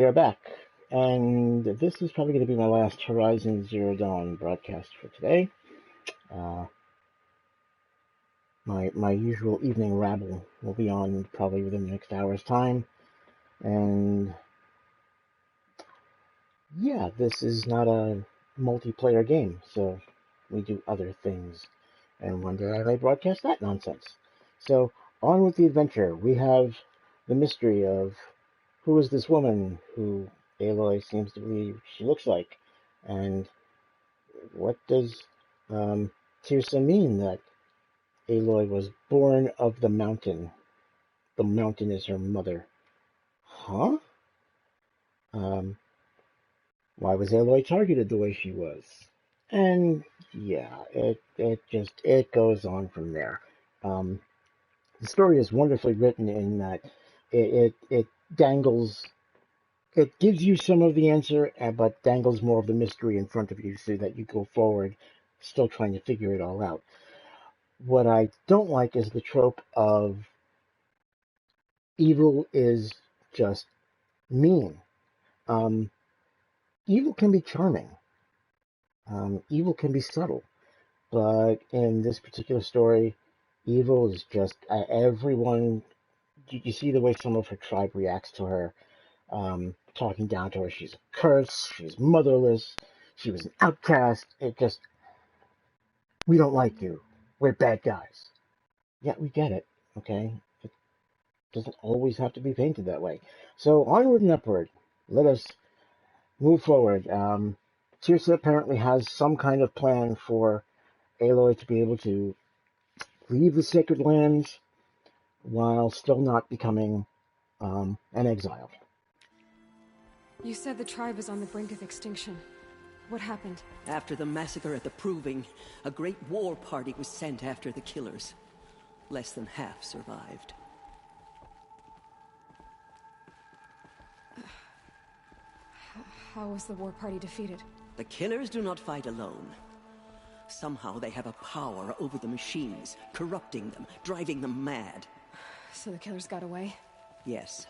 We are back, and this is probably going to be my last Horizon Zero Dawn broadcast for today. Uh, my usual evening rabble will be on probably within the next hour's time, and yeah, this is not a multiplayer game, so we do other things, and one day I may broadcast that nonsense. So on with the adventure. We have the mystery of who is this woman who Aloy seems to believe she looks like, and what does Tirsa mean that Aloy was born of the mountain? The mountain is her mother. Huh? Um, why was Aloy targeted the way she was? And yeah, it goes on from there. Um, the story is wonderfully written in that it dangles. It gives you some of the answer, but dangles more of the mystery in front of you so that you go forward still trying to figure it all out. What I don't like is the trope of evil is just mean. Um, Evil can be charming. Evil can be subtle. But in this particular story, evil is just everyone. You see the way some of her tribe reacts to her, talking down to her. She's a curse. She's motherless. She was an outcast. It just, we don't like you. We're bad guys. Yeah, we get it. Okay, it doesn't always have to be painted that way. So onward and upward. Let us move forward. Tirsa apparently has some kind of plan for Aloy to be able to leave the Sacred Lands while still not becoming an exile. You said the tribe is on the brink of extinction. What happened? After the massacre at the Proving, a great war party was sent after the killers. Less than half survived. How was the war party defeated? The killers do not fight alone. Somehow they have a power over the machines, corrupting them, driving them mad. So the killers got away? Yes.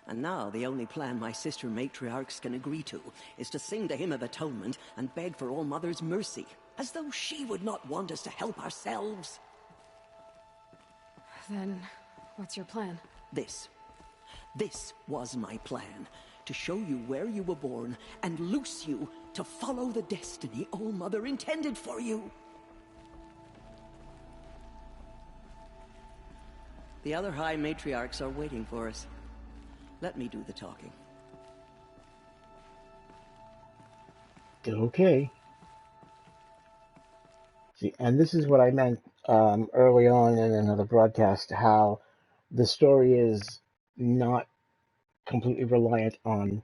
And now the only plan my sister matriarchs can agree to is to sing the Hymn of Atonement and beg for All Mother's mercy, as though she would not want us to help ourselves. Then, what's your plan? This was my plan. To show you where you were born and loose you to follow the destiny All Mother intended for you. The other High Matriarchs are waiting for us. Let me do the talking. Okay. See, and this is what I meant early on in another broadcast, how the story is not completely reliant on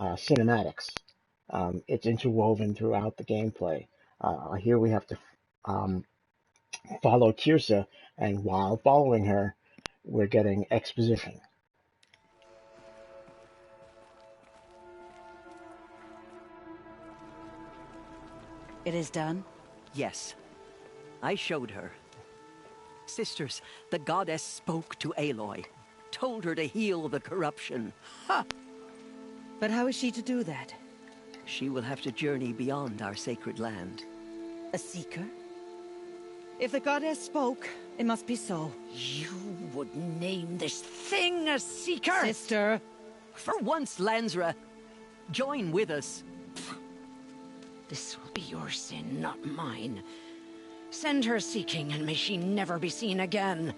cinematics. It's interwoven throughout the gameplay. Here we have to um, follow Tirsa, and while following her, we're getting exposition. It is done? Yes. I showed her. Sisters, the goddess spoke to Aloy. Told her to heal the corruption. Ha! But how is she to do that? She will have to journey beyond our sacred land. A seeker? If the goddess spoke, it must be so. You would name this thing a seeker? Sister! For once, Lansra, join with us. This will be your sin, not mine. Send her seeking, and may she never be seen again.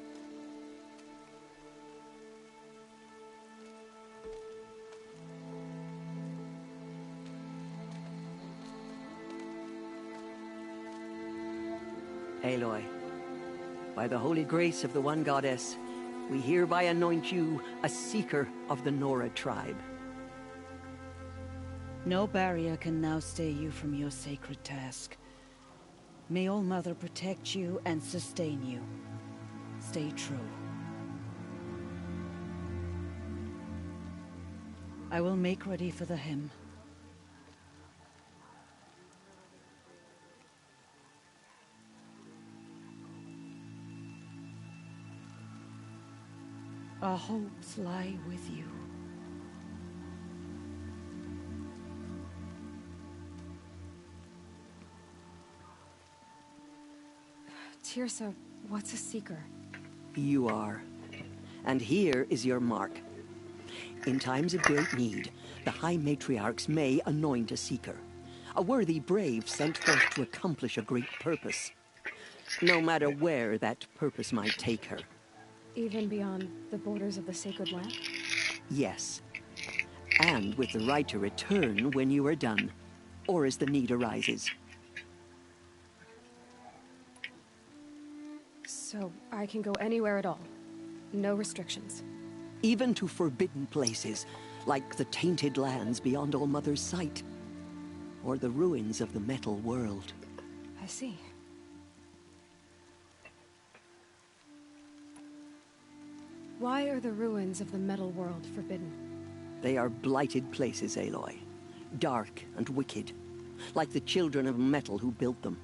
Aloy, by the holy grace of the one goddess, we hereby anoint you a seeker of the Nora tribe. No barrier can now stay you from your sacred task. May All Mother protect you and sustain you. Stay true. I will make ready for the hymn. Our hopes lie with you. Tirsa, what's a seeker? You are. And here is your mark. In times of great need, the High Matriarchs may anoint a seeker. A worthy brave sent forth to accomplish a great purpose. No matter where that purpose might take her. Even beyond the borders of the sacred land? Yes. And with the right to return when you are done, or as the need arises. So I can go anywhere at all? No restrictions? Even to forbidden places, like the tainted lands beyond All Mother's sight. Or the ruins of the metal world. I see. Why are the ruins of the metal world forbidden? They are blighted places, Aloy. Dark and wicked. Like the children of metal who built them.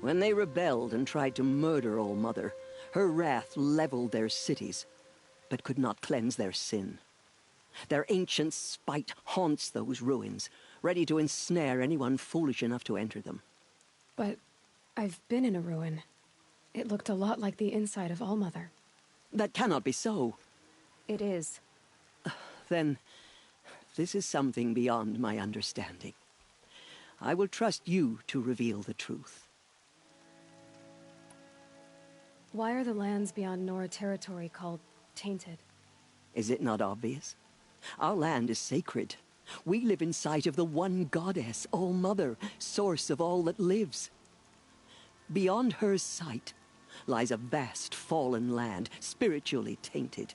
When they rebelled and tried to murder All Mother, her wrath leveled their cities, but could not cleanse their sin. Their ancient spite haunts those ruins, ready to ensnare anyone foolish enough to enter them. But I've been in a ruin. It looked a lot like the inside of All Mother. That cannot be so. It is. Then, this is something beyond my understanding. I will trust you to reveal the truth. Why are the lands beyond Nora territory called tainted? Is it not obvious? Our land is sacred. We live in sight of the one goddess, All Mother, source of all that lives. Beyond her sight lies a vast fallen land, spiritually tainted.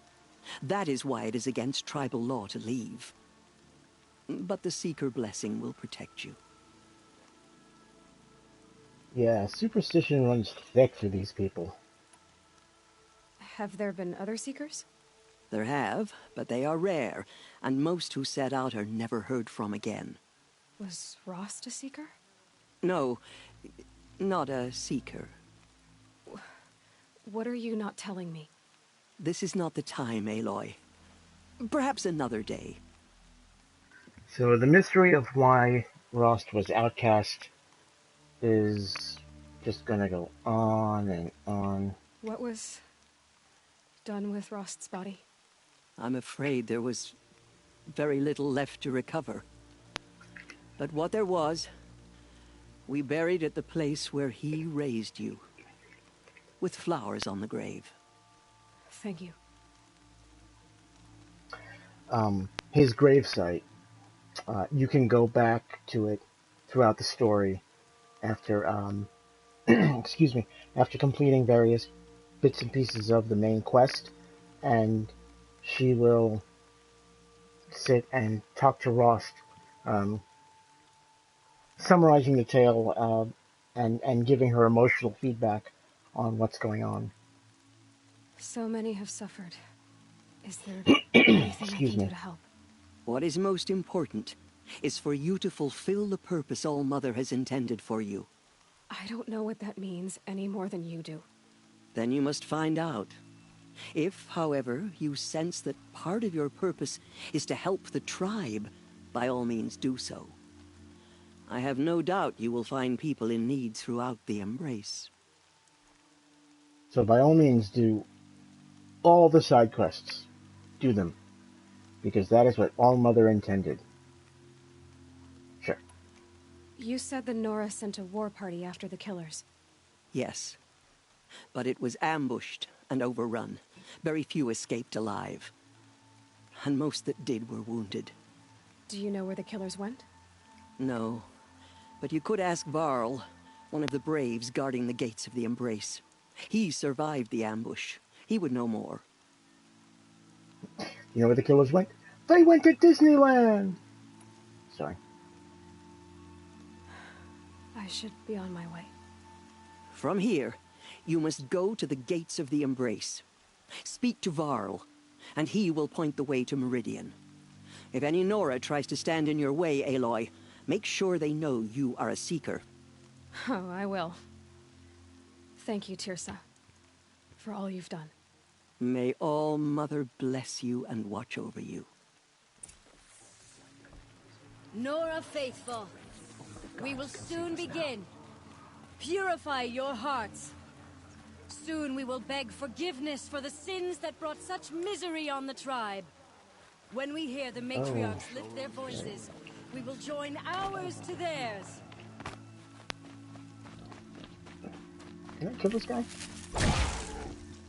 That is why it is against tribal law to leave. But the Seeker blessing will protect you. Yeah, superstition runs thick for these people. Have there been other Seekers? There have, but they are rare, and most who set out are never heard from again. Was Rost a Seeker? No, not a Seeker. What are you not telling me? This is not the time, Aloy. Perhaps another day. So the mystery of why Rost was outcast is just gonna go on and on. What was done with Rost's body? I'm afraid there was very little left to recover. But what there was, we buried at the place where he raised you. With flowers on the grave. Thank you. His gravesite, you can go back to it throughout the story after, excuse me, after completing various bits and pieces of the main quest, and she will sit and talk to Rost, summarizing the tale, and giving her emotional feedback on what's going on. So many have suffered. Is there anything I can do to help? What is most important is for you to fulfill the purpose All Mother has intended for you. I don't know what that means any more than you do. Then you must find out. If, however, you sense that part of your purpose is to help the tribe, by all means do so. I have no doubt you will find people in need throughout the Embrace. So by all means do all the side quests. Do them. Because that is what All Mother intended. Sure. You said the Nora sent a war party after the killers. Yes. But it was ambushed and overrun. Very few escaped alive. And most that did were wounded. Do you know where the killers went? No. But you could ask Varl, one of the braves guarding the gates of the Embrace. He survived the ambush. He would know more. You know where the killers went? They went to Disneyland! Sorry. I should be on my way. From here, you must go to the gates of the Embrace. Speak to Varl, and he will point the way to Meridian. If any Nora tries to stand in your way, Aloy, make sure they know you are a Seeker. Oh, I will. Thank you, Tirsa, for all you've done. May All Mother bless you and watch over you. Nora Faithful, we will soon begin. Purify your hearts. Soon we will beg forgiveness for the sins that brought such misery on the tribe. When we hear the matriarchs lift their voices, we will join ours to theirs. Can I kill this guy?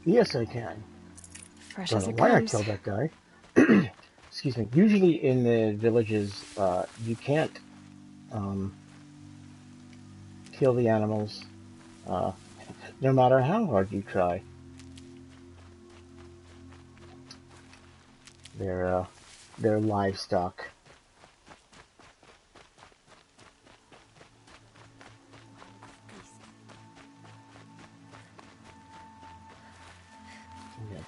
Yes, I can. Fresh Don't as know it why I comes. killed that guy. Excuse me. Usually in the villages, you can't kill the animals, no matter how hard you try. They're livestock. Okay.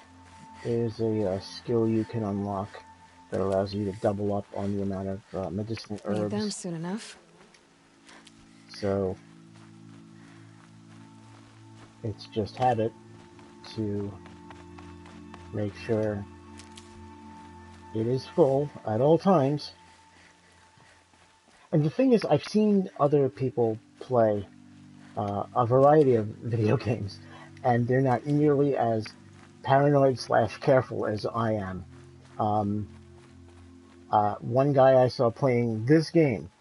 There's a skill you can unlock that allows you to double up on the amount of medicinal Need them herbs. soon enough. So it's just habit to make sure it is full at all times. And the thing is, I've seen other people play a variety of video games, and they're not nearly as paranoid / careful as I am. One guy I saw playing this game,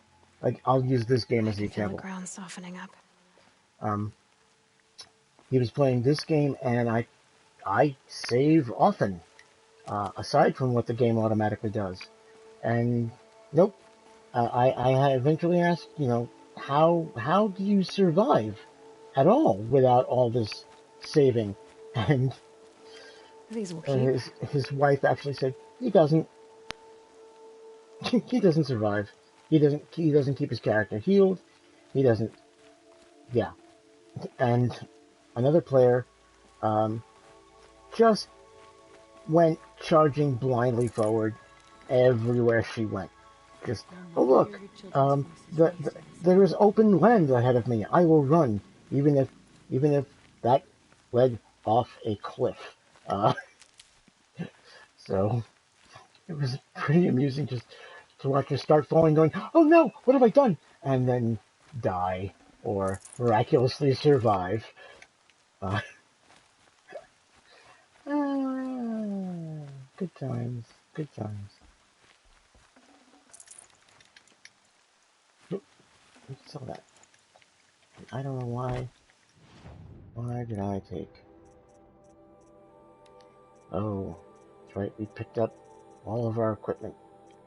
like I'll use this game as the I can feel the example. ground softening up. He was playing this game, and I save often, aside from what the game automatically does. And nope, I eventually asked, how do you survive at all without all this saving? And These will keep. his wife actually said he doesn't. He doesn't survive. He doesn't keep his character healed. He doesn't. Yeah. And another player just went charging blindly forward everywhere she went. Just, oh look, there is open land ahead of me. I will run, even if that led off a cliff. So it was pretty amusing just to watch her start falling, going, oh no, what have I done? And then die or miraculously survive. Good times, good times. Oop, I saw that. I don't know why. Why did I take? Oh, that's right. We picked up all of our equipment,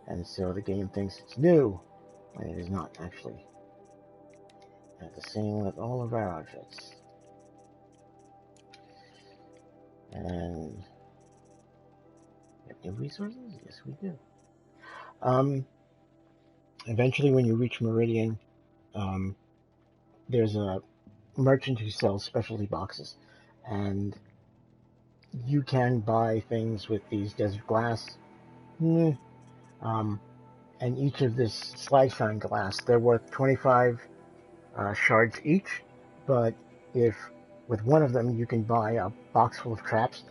and so the game thinks it's new, and it is not actually. And the same with all of our outfits. And we have new resources? Yes, we do. Eventually, when you reach Meridian, there's a merchant who sells specialty boxes, and you can buy things with these desert glass. And each of this slag shine glass, they're worth 25 shards each, but if with one of them you can buy a box full of traps,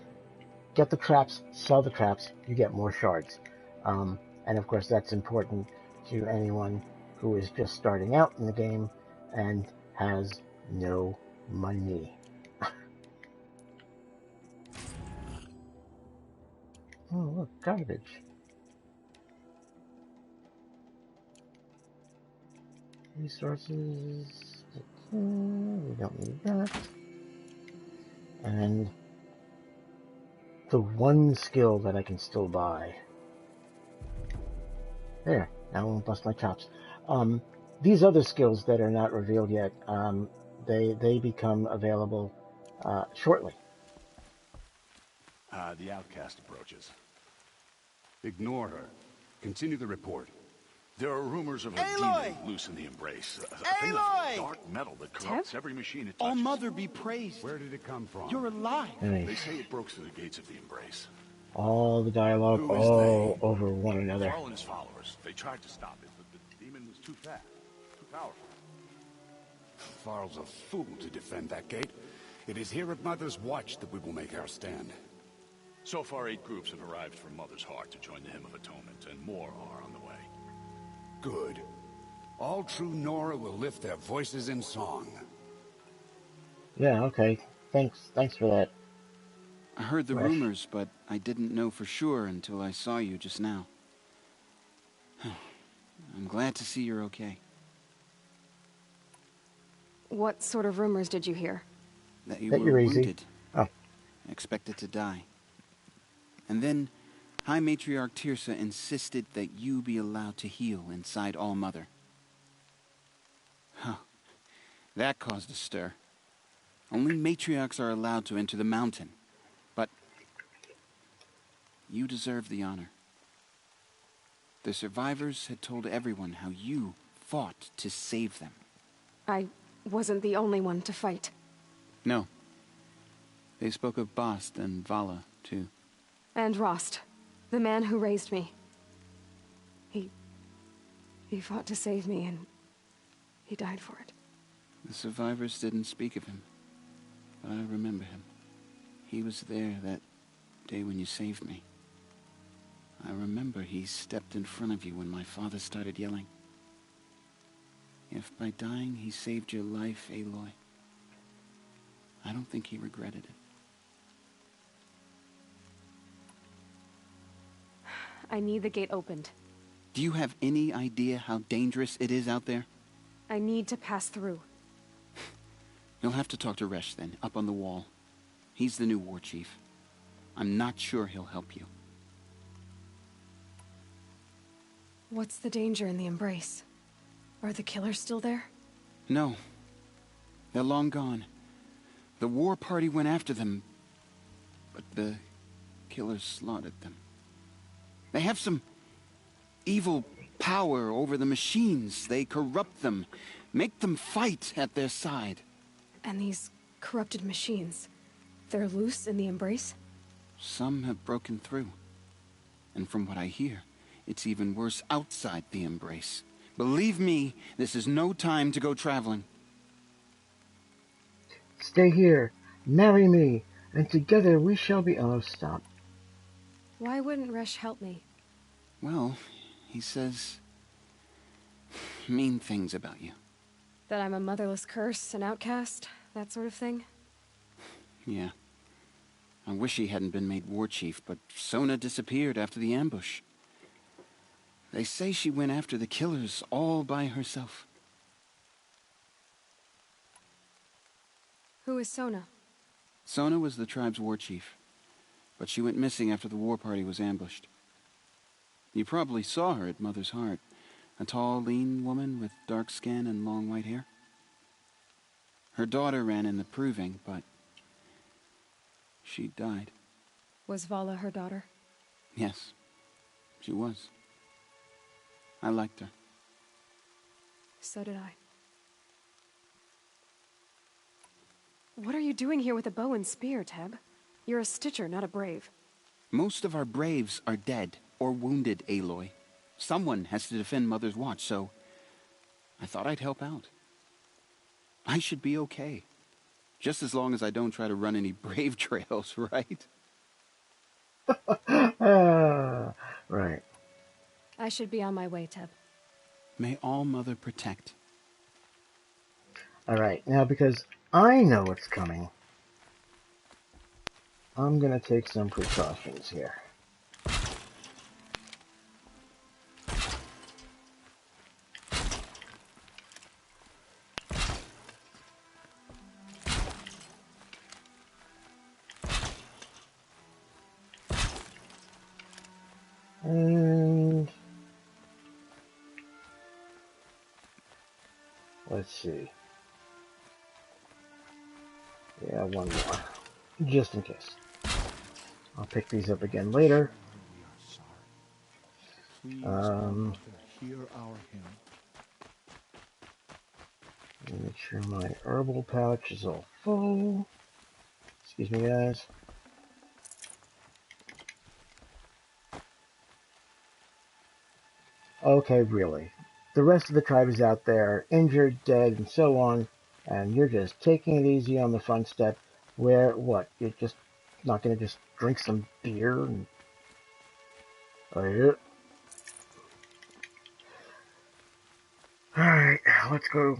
get the traps, sell the traps, you get more shards. And of course that's important to anyone who is just starting out in the game and has no money. Oh, look, garbage. Resources. We don't need that. And the one skill that I can still buy. There, now I won't bust my chops. These other skills that are not revealed yet, they become available shortly. The outcast approaches. Ignore her. Continue the report. There are rumors of a demon loose in the embrace. A thing of dark metal that corrupts every machine it touches. All Mother be praised. Where did it come from? You're alive. They say it broke through the gates of the embrace. All the dialogue all over one another. Varl and his followers. They tried to stop it, but the demon was too fast, too powerful. Varl's a fool to defend that gate. It is here at Mother's watch that we will make our stand. So far, 8 groups have arrived from Mother's Heart to join the Hymn of Atonement, and more are on the way. Good. All true Nora will lift their voices in song. Yeah, okay. Thanks for that, I heard the Resh. rumors, but I didn't know for sure until I saw you just now. I'm glad to see you're okay. What sort of rumors did you hear? That you That were you're easy. wounded, Oh, expected to die. And then, High Matriarch Tirsa insisted that you be allowed to heal inside All-Mother. Huh. That caused a stir. Only matriarchs are allowed to enter the mountain. But you deserve the honor. The survivors had told everyone how you fought to save them. I wasn't the only one to fight. No. They spoke of Bast and Vala, too. And Rost, the man who raised me. He fought to save me, and he died for it. The survivors didn't speak of him, but I remember him. He was there that day when you saved me. I remember he stepped in front of you when my father started yelling. If by dying he saved your life, Aloy, I don't think he regretted it. I need the gate opened. Do you have any idea how dangerous it is out there? I need to pass through. You'll have to talk to Resh then, up on the wall. He's the new war chief. I'm not sure he'll help you. What's the danger in the embrace? Are the killers still there? No. They're long gone. The war party went after them, but the killers slaughtered them. They have some evil power over the machines. They corrupt them, make them fight at their side. And these corrupted machines, they're loose in the embrace? Some have broken through. And from what I hear, it's even worse outside the embrace. Believe me, this is no time to go traveling. stay here, marry me, and together we shall be. Oh, stop. Why wouldn't Resh help me? Well, he says mean things about you. That I'm a motherless curse, an outcast, that sort of thing? Yeah. I wish he hadn't been made war chief, but Sona disappeared after the ambush. They say she went after the killers all by herself. Who is Sona? Sona was the tribe's war chief, but she went missing after the war party was ambushed. You probably saw her at Mother's Heart. A tall, lean woman with dark skin and long white hair. Her daughter ran in the proving, but she died. Was Vala her daughter? Yes, she was. I liked her. So did I. What are you doing here with a bow and spear, Teb? You're a Stitcher, not a Brave. Most of our Braves are dead or wounded, Aloy. Someone has to defend Mother's Watch, so I thought I'd help out. I should be okay. Just as long as I don't try to run any Brave trails, right? Right. I should be on my way, Teb. May All-Mother protect. Alright, now because I know what's coming, I'm gonna take some precautions here. And let's see. Yeah, one more. Just in case. I'll pick these up again later. Hear our hymn. Make sure my herbal pouch is all full. Excuse me, guys. Okay, really. The rest of the tribe is out there, injured, dead, and so on, and you're just taking it easy on the front step, where, what, you're just not going to just drink some beer? And... Oh, yeah. Alright, let's go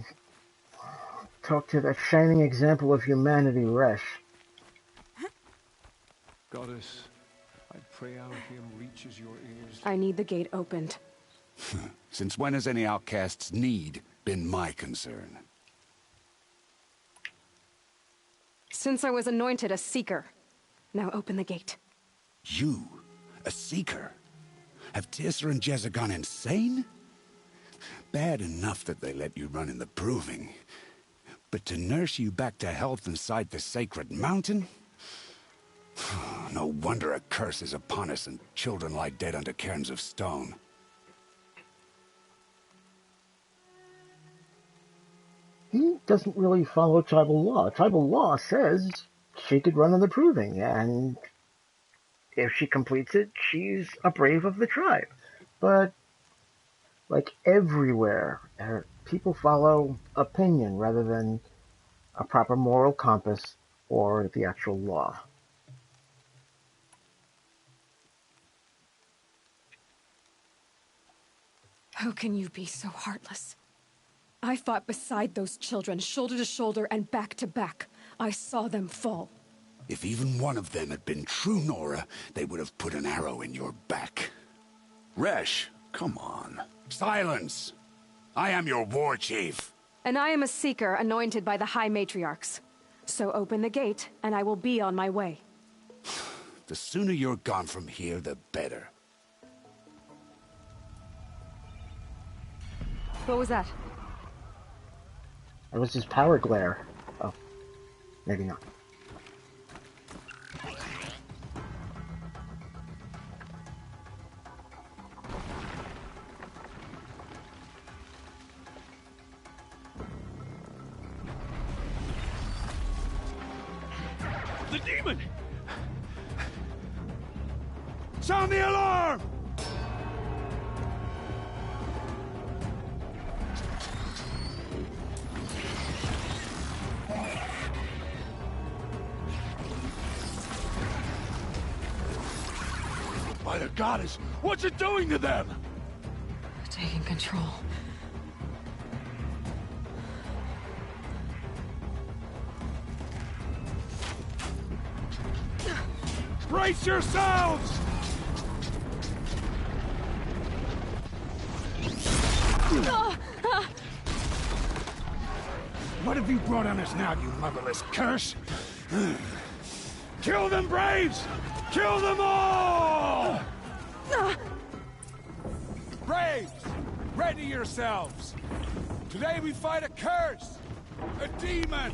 talk to that shining example of humanity, Resh. Goddess, I pray our hymn reaches your ears. I need the gate opened. Since when has any outcast's need been my concern? Since I was anointed a seeker. Now open the gate. You? A seeker? Have Tirsa and Jezza gone insane? Bad enough that they let you run in the proving. But to nurse you back to health inside the sacred mountain? No wonder a curse is upon us and children lie dead under cairns of stone. He doesn't really follow tribal law. Tribal law says she could run in the proving, and if she completes it, she's a brave of the tribe. But, like everywhere, people follow opinion rather than a proper moral compass or the actual law. How can you be so heartless? I fought beside those children, shoulder to shoulder and back to back. I saw them fall. If even one of them had been true Nora, they would have put an arrow in your back. Resh, come on. Silence! I am your war chief. And I am a seeker anointed by the High Matriarchs. So open the gate, and I will be on my way. The sooner you're gone from here, the better. What was that? It was his power glare. Oh, maybe not. The demon! Sound the alarm! By the goddess, what's it doing to them? Taking control. Brace yourselves! What have you brought on us now, you motherless curse? Kill them, braves! Kill them all! Braves, ready yourselves. Today we fight a curse, a demon.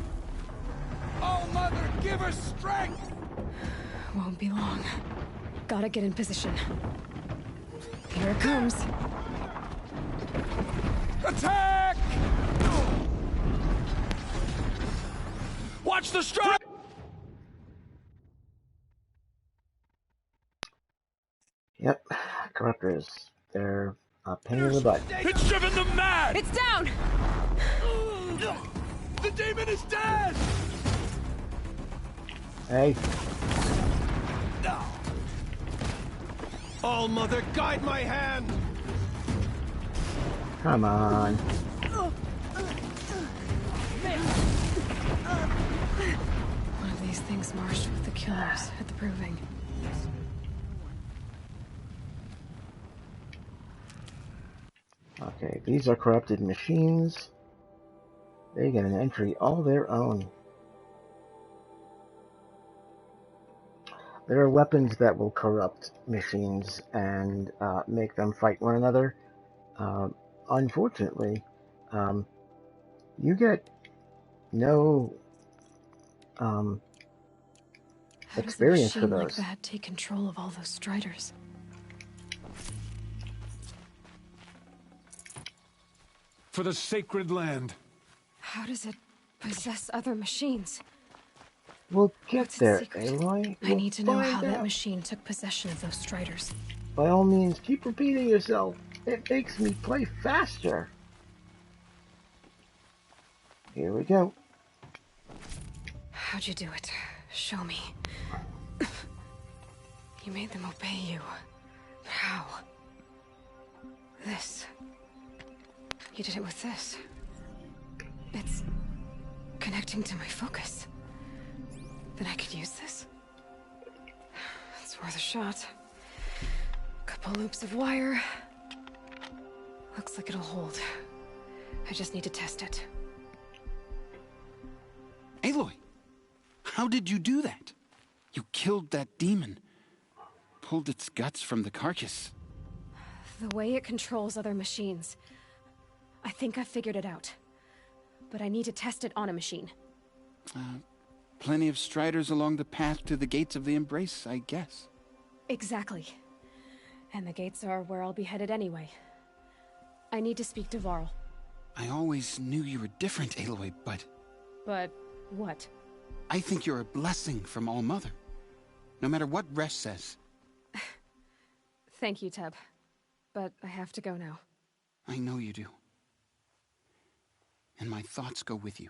Oh, Mother, give us strength. Won't be long. Gotta get in position. Here it comes. Attack! Watch the strike! Yep, corruptors. They're a pain in the butt. It's driven them mad! It's down! The demon is dead! Hey. All Mother, guide my hand! Come on. One of these things marched with the killers at the proving. Okay, these are corrupted machines. They get an entry all their own. There are weapons that will corrupt machines and make them fight one another. Unfortunately, you get no experience for How does a machine those. like that take control of all those striders? For the sacred land. How does it possess other machines? We'll get What's its there, secret? Aloy. I need to know We'll how find that out. machine took possession of those striders. By all means, keep repeating yourself. It makes me play faster. Here we go. How'd you do it? Show me. You made them obey you. How? This. You did it with this. It's connecting to my focus. Then I could use this? Worth a shot. Couple loops of wire. Looks like it'll hold. I just need to test it. Aloy, how did you do that? You killed that demon. Pulled its guts from the carcass. The way it controls other machines. I think I figured it out. But I need to test it on a machine. Plenty of striders along the path to the gates of the Embrace, I guess. Exactly. And the gates are where I'll be headed anyway. I need to speak to Varl. I always knew you were different, Aloy, but... But what? I think you're a blessing from All-Mother. No matter what Resh says. Thank you, Teb. But I have to go now. I know you do. And my thoughts go with you.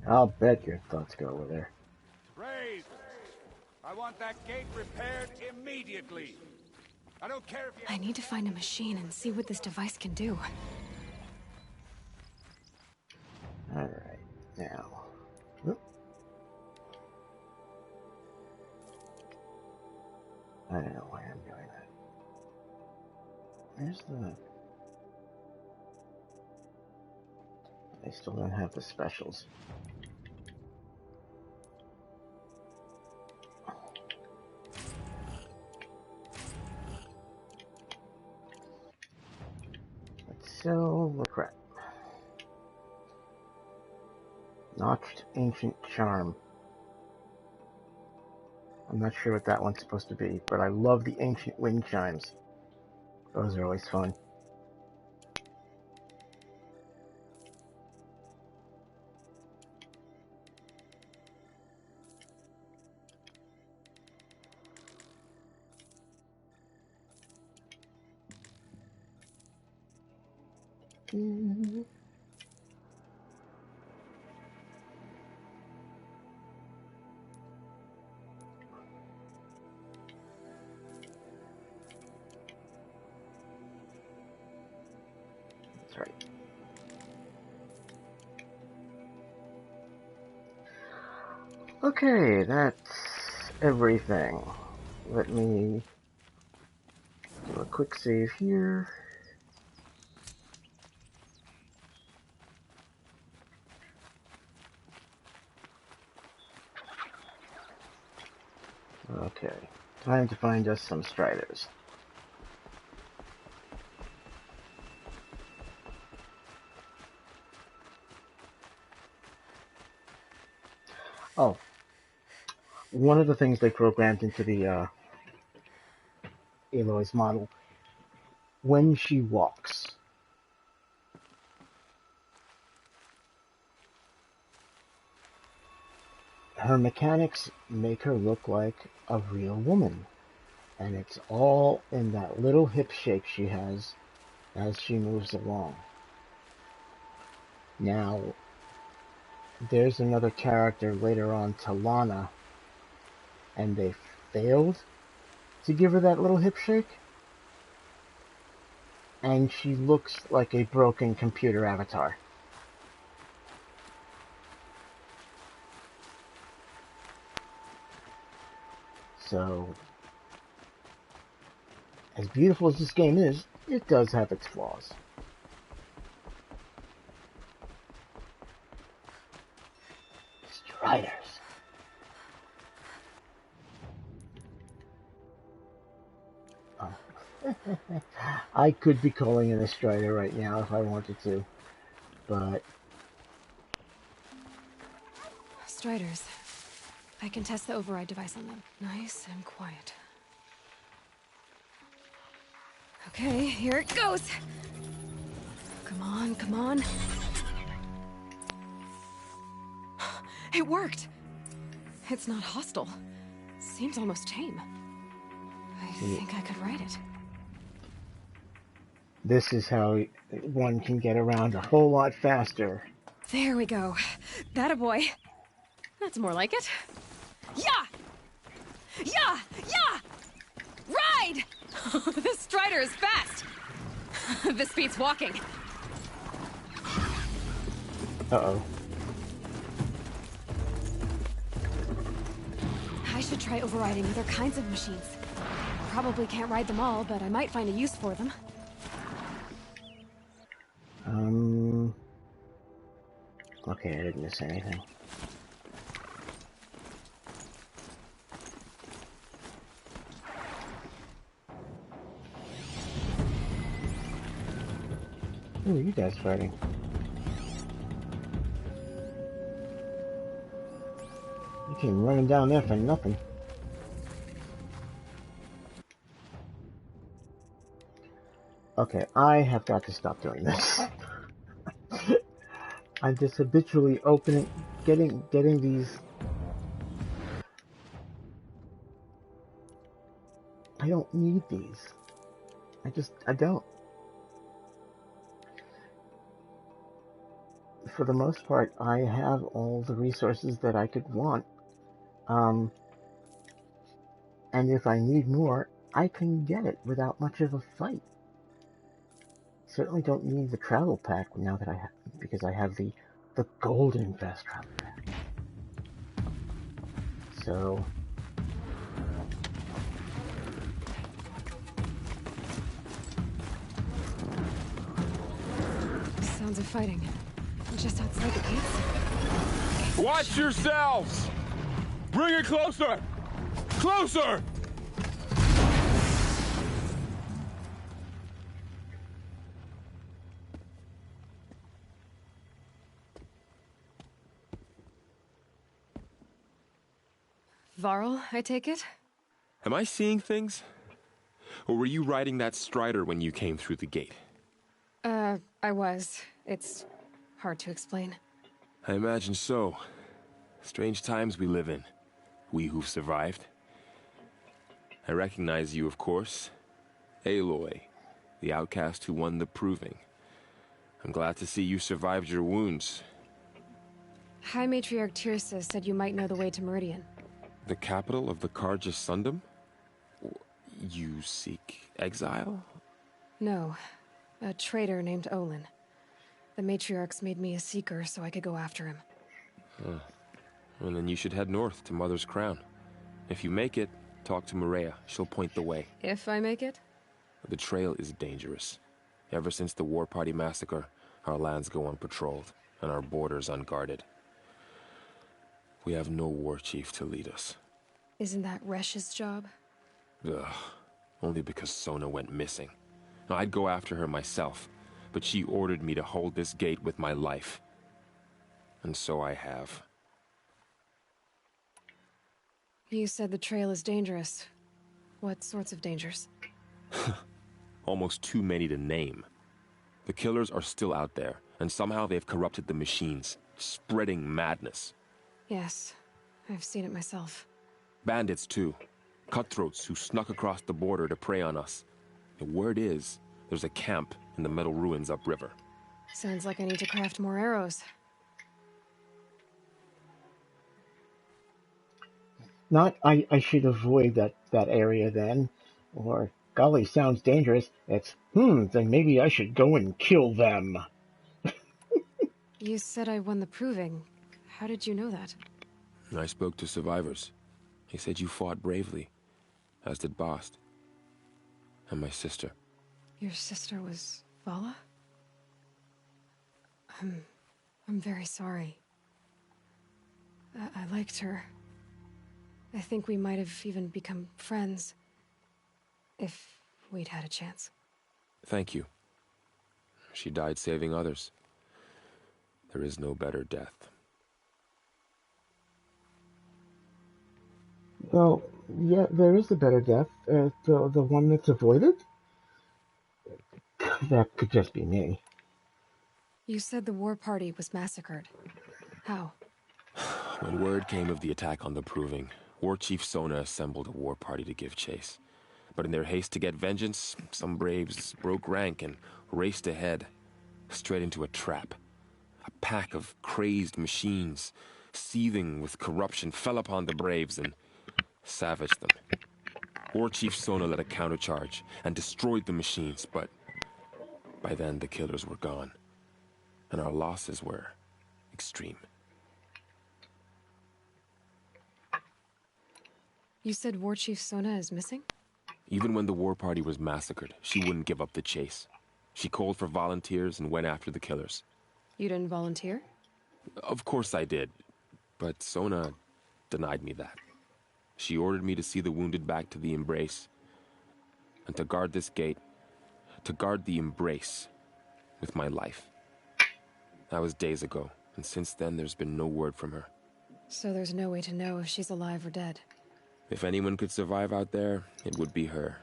I'll bet your thoughts go over there. Raise! I want that gate repaired immediately. I don't care if you... I need to find a machine and see what this device can do. Alright, now. Whoop. I don't know why I'm doing that. Where's the... I still don't have the specials. Let's sell the crap. Notched Ancient Charm. I'm not sure what that one's supposed to be, but I love the Ancient Wind Chimes. Those are always fun. That's right. Okay, that's everything. Let me do a quick save here. Okay, time to find us some striders. Oh, one of the things they programmed into the Aloy's model, when she walks, her mechanics make her look like a real woman. And it's all in that little hip shake she has as she moves along. Now, there's another character later on, Talana, and they failed to give her that little hip shake. And she looks like a broken computer avatar. So, as beautiful as this game is, it does have its flaws. Striders. Oh. I could be calling it a strider right now if I wanted to, but... Striders. I can test the override device on them. Nice and quiet. Okay, here it goes. Come on, come on. It worked. It's not hostile. Seems almost tame. I think I could ride it. This is how one can get around a whole lot faster. There we go. That a boy. That's more like it. Yeah! Yeah! Yeah! Ride! This strider is fast. This beats walking. Uh-oh. I should try overriding other kinds of machines. Probably can't ride them all, but I might find a use for them. Okay, I didn't miss anything. Who are you guys fighting? You came running down there for nothing. Okay, I have got to stop doing this. I'm just habitually getting these. I don't need these. I don't. For the most part, I have all the resources that I could want. And if I need more, I can get it without much of a fight. Certainly don't need the travel pack now that I have, because I have the golden fast travel pack. So Sounds of fighting. Just outside the gates. Watch yourselves! Bring it closer! Closer! Varl, I take it? Am I seeing things? Or were you riding that strider when you came through the gate? I was. It's hard to explain. I imagine so. Strange times we live in. We who've survived. I recognize you, of course. Aloy, the outcast who won the proving. I'm glad to see you survived your wounds. High Matriarch Tirsa said you might know the way to Meridian. The capital of the Carja Sundom? You seek exile? No. A traitor named Olin. The Matriarchs made me a seeker so I could go after him. Huh. Well, then you should head north to Mother's Crown. If you make it, talk to Maria. She'll point the way. If I make it? The trail is dangerous. Ever since the War Party massacre, our lands go unpatrolled, and our borders unguarded. We have no war chief to lead us. Isn't that Resh's job? Ugh. Only because Sona went missing. I'd go after her myself, but she ordered me to hold this gate with my life. And so I have. You said the trail is dangerous. What sorts of dangers? Almost too many to name. The killers are still out there, and somehow they've corrupted the machines, spreading madness. Yes, I've seen it myself. Bandits, too. Cutthroats who snuck across the border to prey on us. The word is, there's a camp in the metal ruins upriver. Sounds like I need to craft more arrows. not I should avoid that area then, or golly, sounds dangerous. It's then maybe I should go and kill them. You said I won the proving. How did you know that? I spoke to survivors. They said you fought bravely, as did Bast. And my sister. Your sister was Vala? I'm very sorry. I liked her. I think we might have even become friends. If we'd had a chance. Thank you. She died saving others. There is no better death. Well, yeah, there is a better death. The one that's avoided? That could just be me. You said the war party was massacred. How? When word came of the attack on the Proving, War Chief Sona assembled a war party to give chase. But in their haste to get vengeance, some braves broke rank and raced ahead, straight into a trap. A pack of crazed machines, seething with corruption, fell upon the braves and savaged them. War Chief Sona led a countercharge and destroyed the machines, but by then the killers were gone, and our losses were extreme. You said War Chief Sona is missing? Even when the war party was massacred, she wouldn't give up the chase. She called for volunteers and went after the killers. You didn't volunteer? Of course I did, but Sona denied me that. She ordered me to see the wounded back to the Embrace, and to guard this gate, to guard the Embrace with my life. That was days ago, and since then there's been no word from her. So there's no way to know if she's alive or dead. If anyone could survive out there, it would be her.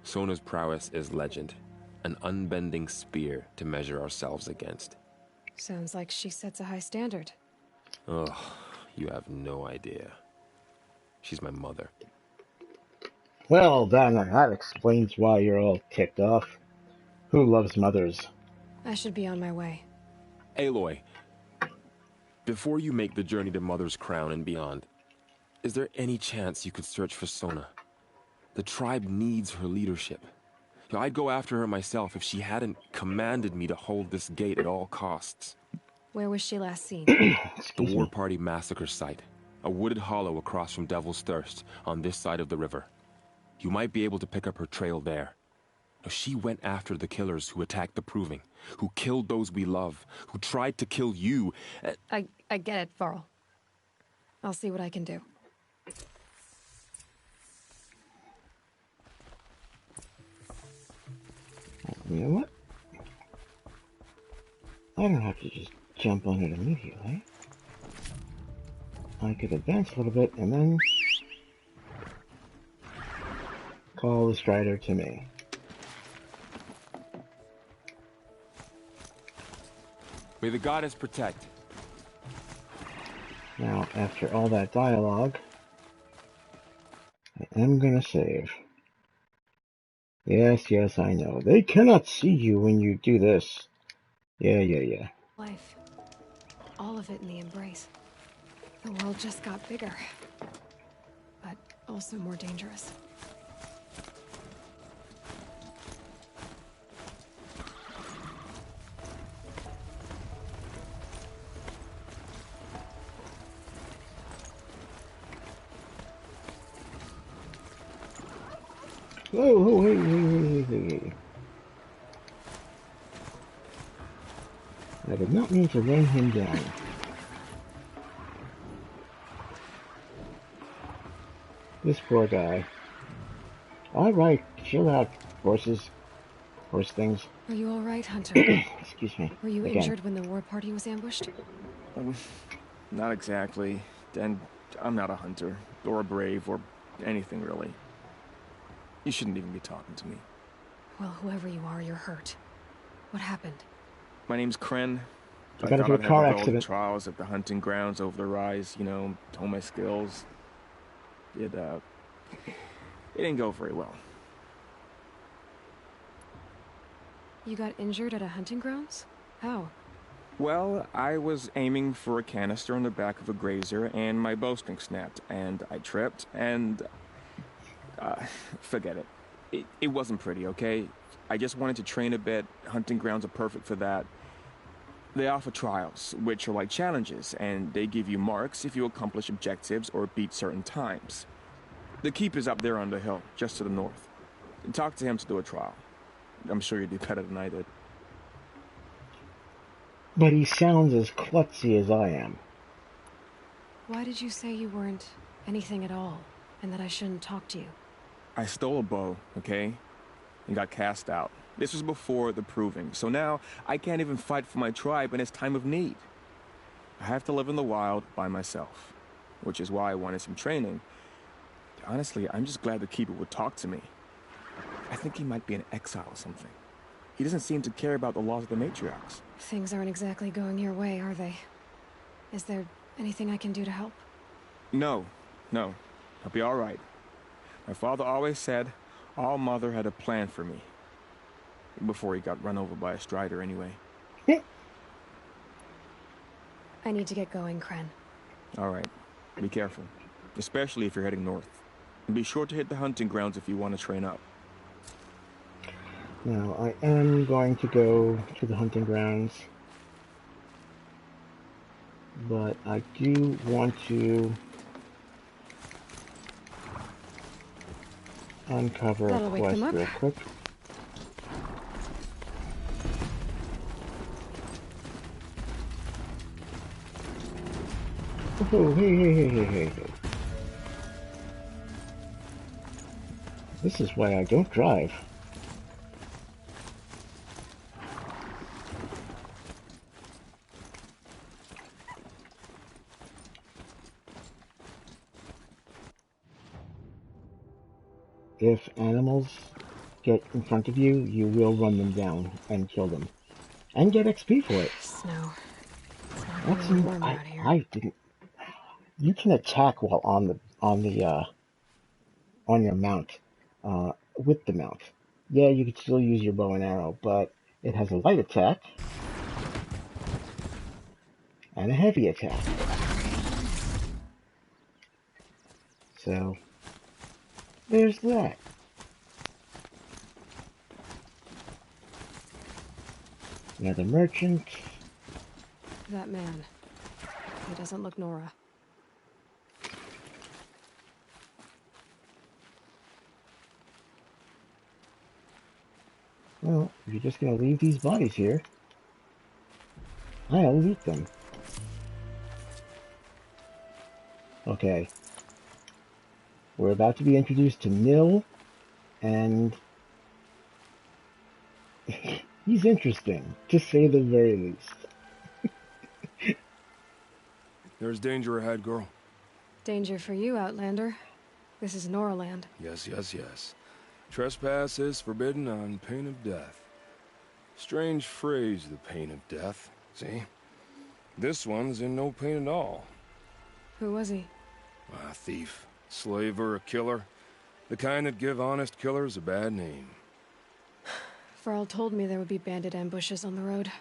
Sona's prowess is legend, an unbending spear to measure ourselves against. Sounds like she sets a high standard. Ugh, you have no idea. She's my mother. Well, then, that explains why you're all ticked off. Who loves mothers? I should be on my way. Aloy, before you make the journey to Mother's Crown and beyond, is there any chance you could search for Sona? The tribe needs her leadership. I'd go after her myself if she hadn't commanded me to hold this gate at all costs. Where was she last seen? The War Party massacre site. A wooded hollow across from Devil's Thirst, on this side of the river. You might be able to pick up her trail there. She went after the killers who attacked the Proving, who killed those we love, who tried to kill you. I get it, Varl. I'll see what I can do. You know what? I don't have to just jump on it immediately. I could advance a little bit and then call the Strider to me. May the goddess protect. Now, after all that dialogue, I am gonna save. Yes, I know. They cannot see you when you do this. Yeah. Life. All of it in the Embrace. The world just got bigger. But also more dangerous. Whoa, hey. I did not mean to run him down. This poor guy. Alright, chill out, horses. Horse things. Are you alright, Hunter? Excuse me. Were you Again. injured when the war party was ambushed? Not exactly. And I'm not a hunter, or a brave, or anything really. You shouldn't even be talking to me. Well, whoever you are, you're hurt. What happened? My name's Kren. I got into a car accident. Trials at the hunting grounds over the rise, you know, hone my skills. It didn't go very well. You got injured at a hunting grounds? How? Well, I was aiming for a canister on the back of a grazer, and my bowstring snapped, and I tripped, and... forget it. It wasn't pretty, okay? I just wanted to train a bit. Hunting grounds are perfect for that. They offer trials, which are like challenges, and they give you marks if you accomplish objectives or beat certain times. The keep is up there on the hill, just to the north. Talk to him to do a trial. I'm sure you'd do better than I did. But he sounds as klutzy as I am. Why did you say you weren't anything at all, and that I shouldn't talk to you? I stole a bow, okay? And got cast out. This was before the Proving, so now I can't even fight for my tribe in its time of need. I have to live in the wild by myself, which is why I wanted some training. Honestly, I'm just glad the Keeper would talk to me. I think he might be in exile or something. He doesn't seem to care about the laws of the matriarchs. Things aren't exactly going your way, are they? Is there anything I can do to help? No. I'll be all right. My father always said All Mother had a plan for me. Before he got run over by a Strider, anyway. I need to get going, Kren. All right. Be careful. Especially if you're heading north. And be sure to hit the hunting grounds if you want to train up. Now, I am going to go to the hunting grounds. But I do want to Uncover a That'll wake them quest up. real quick. Oh, hey. This is why I don't drive. If animals get in front of you, you will run them down and kill them. And get XP for it. Snow. It's not That's really warm out here. I didn't. You can attack while on your mount, with the mount. Yeah, you can still use your bow and arrow, but it has a light attack and a heavy attack. So there's that. Another merchant. That man. He doesn't look Nora. Well, if you're just gonna leave these bodies here, I'll loot them. Okay. We're about to be introduced to Mill, and he's interesting, to say the very least. There's danger ahead, girl. Danger for you, Outlander. This is Noraland. Yes. Trespass is forbidden on pain of death. Strange phrase, the pain of death. See? This one's in no pain at all. Who was he? A thief, slaver, a killer. The kind that give honest killers a bad name. Varl told me there would be bandit ambushes on the road.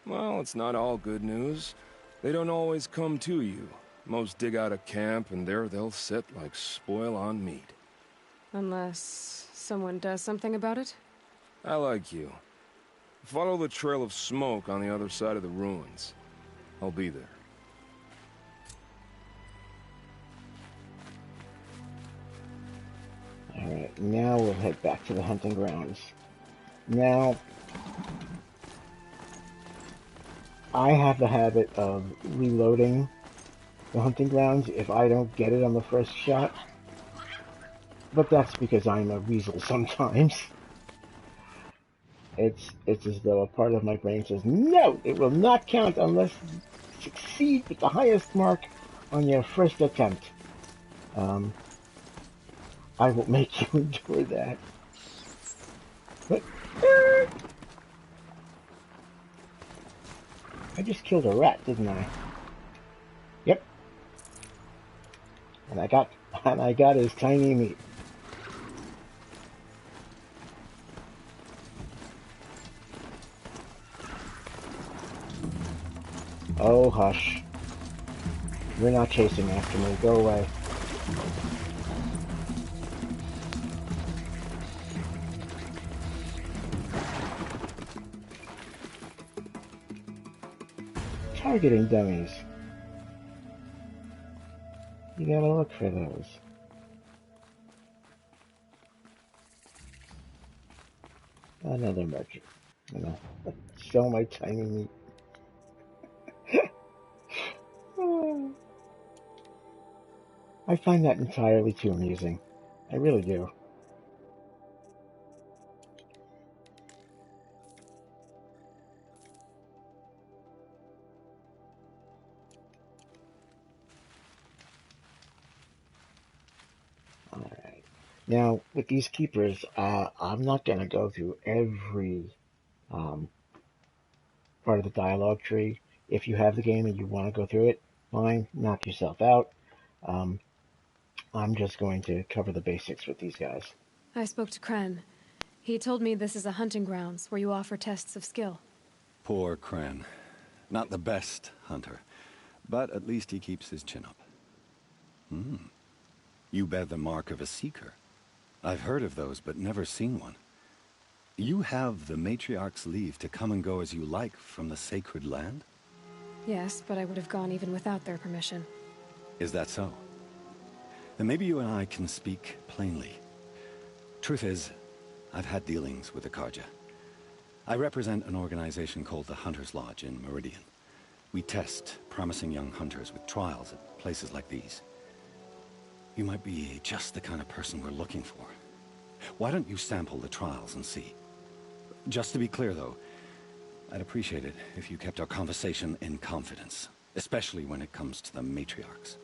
Well, it's not all good news. They don't always come to you. Most dig out a camp, and there they'll sit like spoil on meat. Unless someone does something about it? I like you. Follow the trail of smoke on the other side of the ruins. I'll be there. Alright, now we'll head back to the hunting grounds. Now, I have the habit of reloading the hunting grounds if I don't get it on the first shot. But that's because I'm a weasel sometimes. It's as though a part of my brain says, no, it will not count unless you succeed with the highest mark on your first attempt. I will make you endure that. But I just killed a rat, didn't I? Yep. And I got his tiny meat. Oh, hush. You're not chasing after me. Go away. Targeting dummies. You gotta look for those. Another merchant. You know, sell my tiny meat. I find that entirely too amusing. I really do. Alright. Now, with these keepers, I'm not going to go through every part of the dialogue tree. If you have the game and you want to go through it, fine, knock yourself out. I'm just going to cover the basics with these guys. I spoke to Kren. He told me this is a hunting grounds where you offer tests of skill. Poor Kren. Not the best hunter, but at least he keeps his chin up. You bear the mark of a seeker. I've heard of those, but never seen one. You have the matriarch's leave to come and go as you like from the sacred land? Yes, but I would have gone even without their permission. Is that so? Then maybe you and I can speak plainly. Truth is, I've had dealings with the Karja. I represent an organization called the Hunter's Lodge in Meridian. We test promising young hunters with trials at places like these. You might be just the kind of person we're looking for. Why don't you sample the trials and see? Just to be clear, though, I'd appreciate it if you kept our conversation in confidence, especially when it comes to the matriarchs.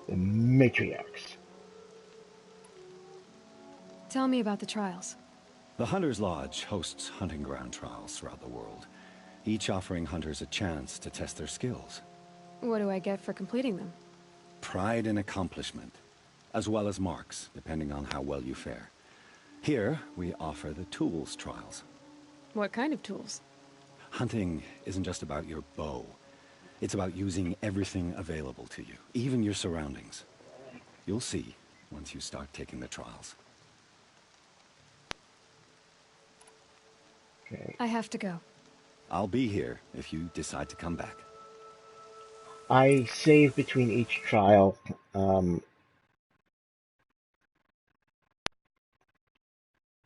The matriarchs. Tell me about the trials. The Hunter's Lodge hosts hunting ground trials throughout the world, each offering hunters a chance to test their skills. What do I get for completing them? Pride and accomplishment, as well as marks, depending on how well you fare. Here, we offer the tools trials. What kind of tools? Hunting isn't just about your bow. It's about using everything available to you, even your surroundings. You'll see once you start taking the trials. Okay. I have to go. I'll be here if you decide to come back. I save between each trial.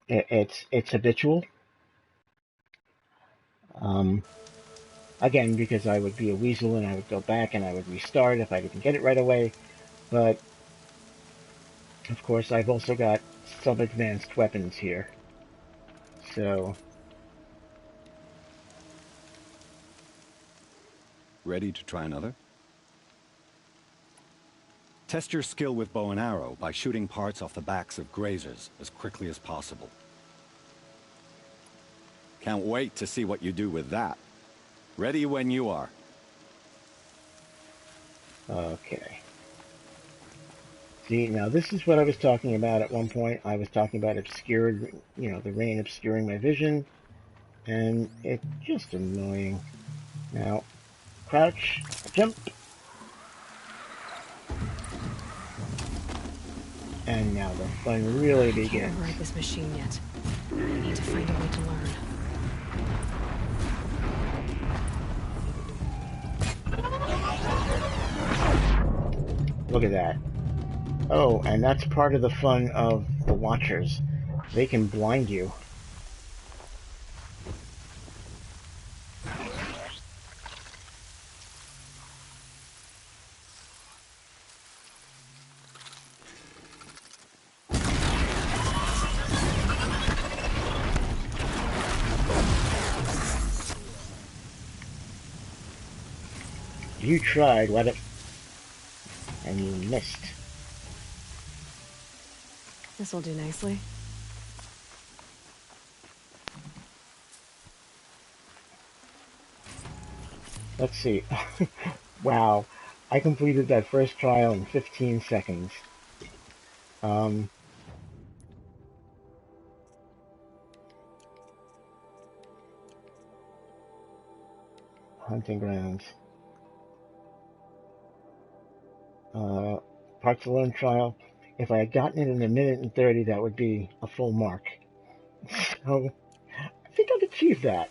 It's habitual. Again, because I would be a weasel and I would go back and I would restart if I didn't get it right away. But, of course, I've also got some advanced weapons here. So... Ready to try another? Test your skill with bow and arrow by shooting parts off the backs of grazers as quickly as possible. Can't wait to see what you do with that. Ready when you are. Okay. See, now this is what I was talking about at one point. I was talking about obscured, the rain obscuring my vision. And it's just annoying. Now, crouch, jump. And now the fun really begins. I can't ride this machine yet. I need to find a way to learn. Look at that. Oh, and that's part of the fun of the Watchers. They can blind you. You tried, Webbit, and you missed. This will do nicely. Let's see. Wow. I completed that first trial in 15 seconds. Hunting grounds. Parts alone trial. If I had gotten it in 1:30, that would be a full mark. So, I think I've achieved that.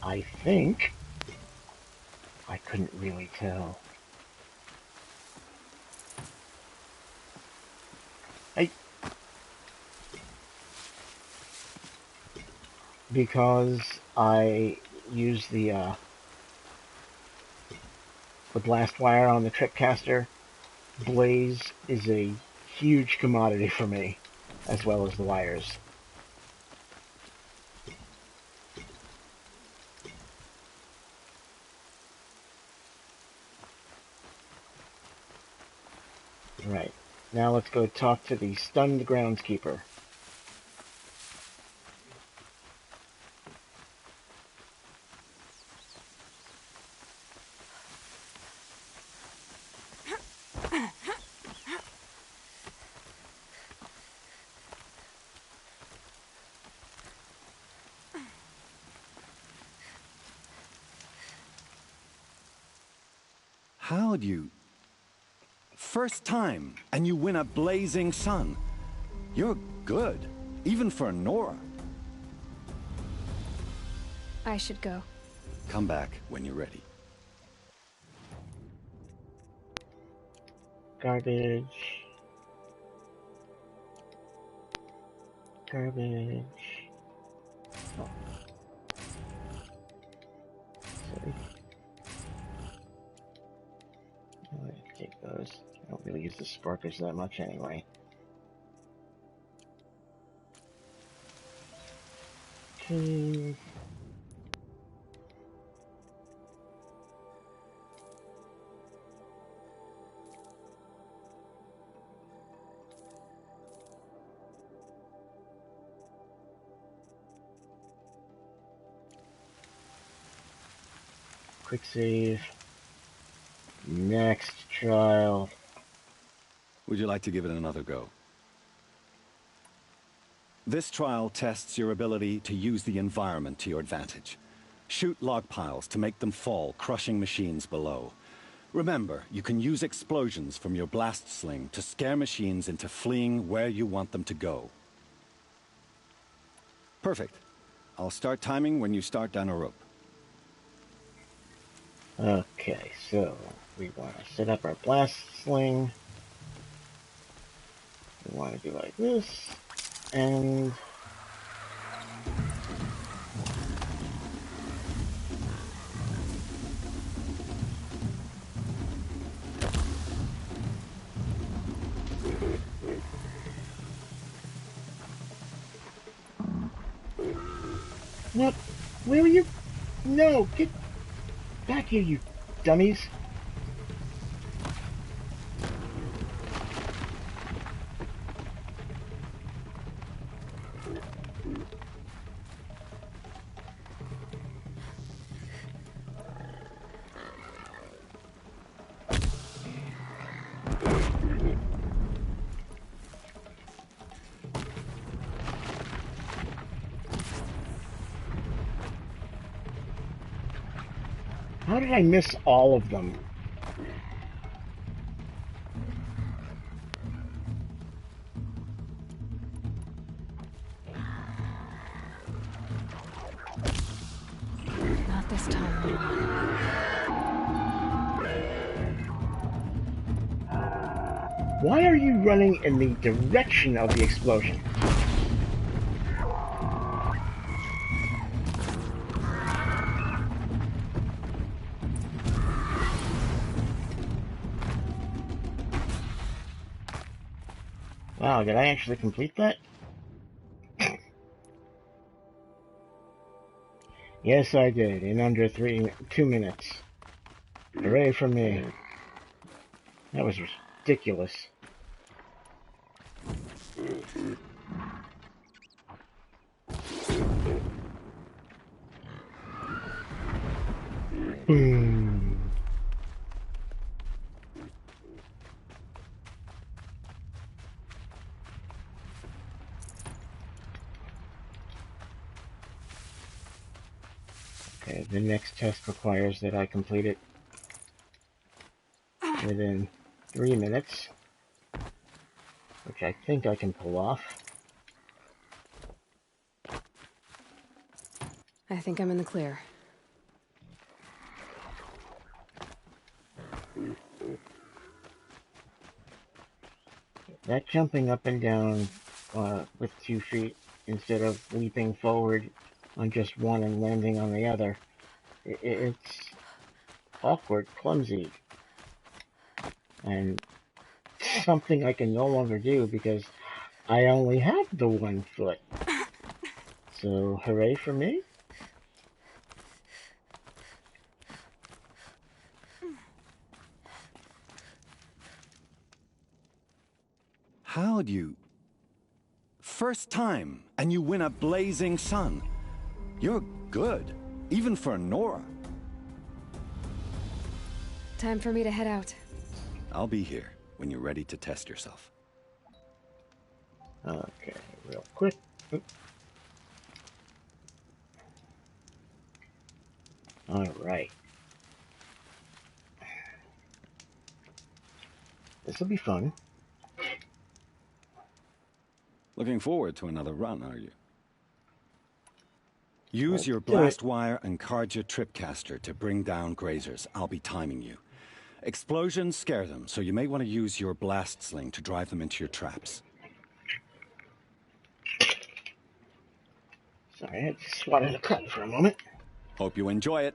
I think. I couldn't really tell. Because I use the blast wire on the tripcaster, blaze is a huge commodity for me, as well as the wires. Right. Now let's go talk to the stunned groundskeeper. How'd you... First time, and you win a blazing sun. You're good, even for Nora. I should go. Come back when you're ready. Garbage. Garbage. Oh. Sorry. I'm gonna take those. I don't really use the sparkers that much anyway. Okay. Quick save. Next trial. Would you like to give it another go? This trial tests your ability to use the environment to your advantage. Shoot log piles to make them fall, crushing machines below. Remember, you can use explosions from your blast sling to scare machines into fleeing where you want them to go. Perfect. I'll start timing when you start down a rope. Okay, so we want to set up our blast sling. We want to do like this, and what? Where are you? No, get back here, you dummies. How did I miss all of them? Not this time. Why are you running in the direction of the explosion? Wow, did I actually complete that? Yes, I did, in under 2 minutes. Hooray for me. That was ridiculous. Boom. Okay, the next test requires that I complete it within 3 minutes, which I think I can pull off. I think I'm in the clear. That jumping up and down with 2 feet instead of leaping forward on just one and landing on the other, it's awkward, clumsy, and something I can no longer do because I only have the 1 foot. So, hooray for me. How'd you... First time, and you win a blazing sun. You're good, even for Nora. Time for me to head out. I'll be here when you're ready to test yourself. Okay, real quick. Alright. This'll be fun. Looking forward to another run, are you? Use your blast wire and Karja tripcaster to bring down grazers. I'll be timing you. Explosions scare them, so you may want to use your blast sling to drive them into your traps. Sorry, I just wanted to cut for a moment. Hope you enjoy it.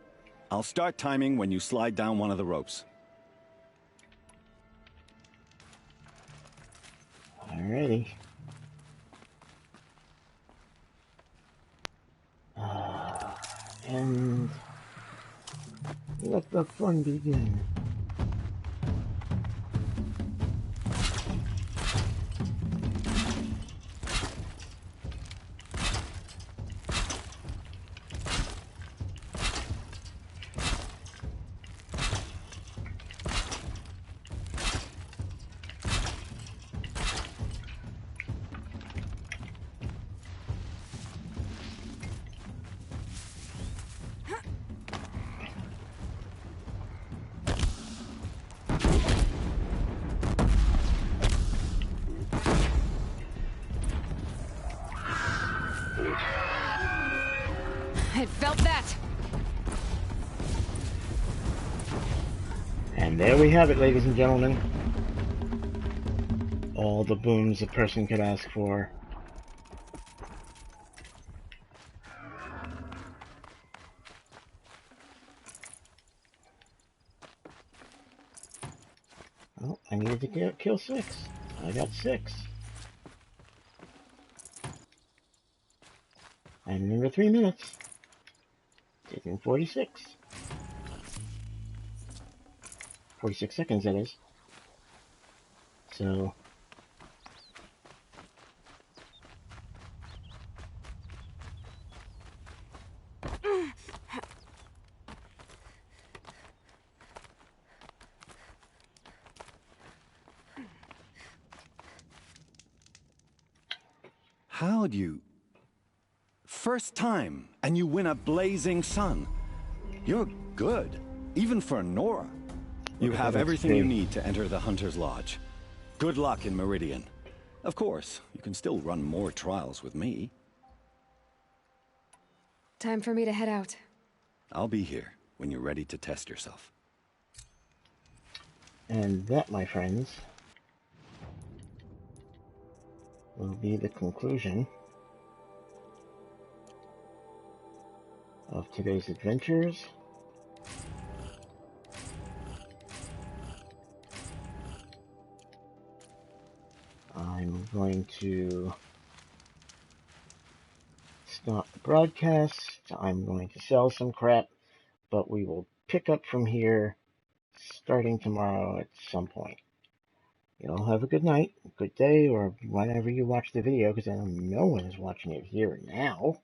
I'll start timing when you slide down one of the ropes. Alrighty. And let the fun begin. I felt that. And there we have it, ladies and gentlemen. All the boons a person could ask for. Oh, I needed to kill 6. I got 6. And under 3 minutes. Taking 46. 46 seconds, that is. So... How'd you... First time, and you win a blazing sun. You're good, even for Nora. You have everything you need to enter the Hunter's Lodge. Good luck in Meridian. Of course, you can still run more trials with me. Time for me to head out. I'll be here when you're ready to test yourself. And that, my friends, will be the conclusion of today's adventures. I'm going to stop the broadcast. I'm going to sell some crap, but we will pick up from here starting tomorrow at some point. You all have a good night, good day, or whenever you watch the video, because I know no one is watching it here now.